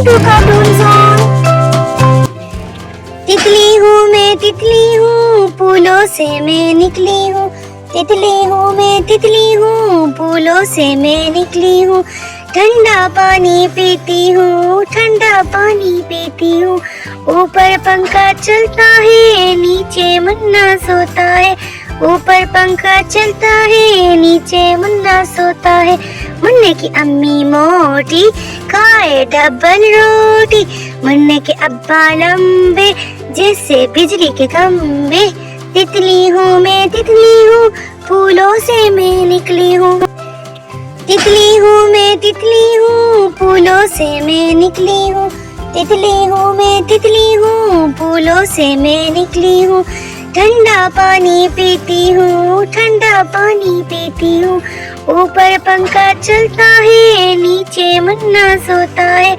Listening to cartoon song. तितली हूँ मैं, तितली हूँ, फूलों से मैं निकली हूँ। तितली हूँ मैं, तितली हूँ, फूलों से मैं निकली हूँ। ठंडा पानी पीती हूँ, ठंडा पानी पीती हूँ। ऊपर पंखा चलता है, नीचे मुन्ना सोता है। ऊपर पंखा चलता है, नीचे मुन्ना सोता है। मुन्ने की अम्मी मोटी, खाए डबल रोटी। मुन्ने के अब्बा लंबे, जैसे बिजली के खंबे। तितली हूँ मैं, तितली हूँ, फूलों से मैं निकली हूँ। तितली हूँ मैं, तितली हूँ, फूलों से मैं निकली हूँ। तितली हूँ मैं, तितली हूँ, फूलों से मैं निकली हूँ। ठंडा पानी पीती हूँ, ठंडा पानी पीती हूँ। ऊपर पंखा चलता है, नीचे मुन्ना सोता है।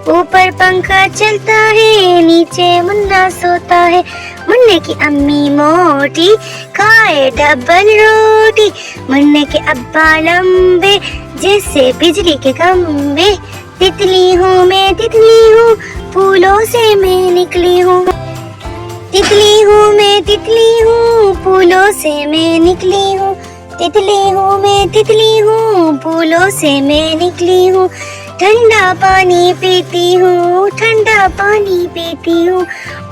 ऊपर पंखा चलता है, नीचे मुन्ना सोता है। मुन्ने की अम्मी मोटी, खाए डबल रोटी। मुन्ने के अब्बा लंबे, जैसे बिजली के खंबे। तितली हूँ मैं, तितली हूँ, फूलों से मैं निकली हूँ। तितली हूँ मैं, तितली हूँ, फूलों से मैं निकली हूँ। तितली हूँ मैं, तितली हूँ, फूलों से मैं निकली हूँ। ठंडा पानी पीती हूँ, ठंडा पानी पीती हूँ।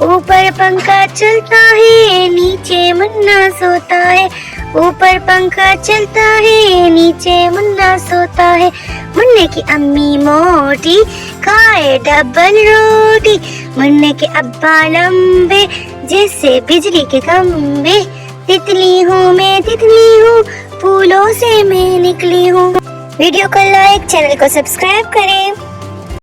ऊपर पंखा चलता है, नीचे मुन्ना सोता है। ऊपर पंखा चलता है, नीचे मुन्ना सोता है। मुन्ने की अम्मी मोटी, खाए डबल रोटी। मुन्ने के अब्बा लंबे, जैसे बिजली के खंबे। तितली हूँ मैं, तितली हूँ, फूलों से मैं निकली हूँ। वीडियो को लाइक, चैनल को सब्सक्राइब करें।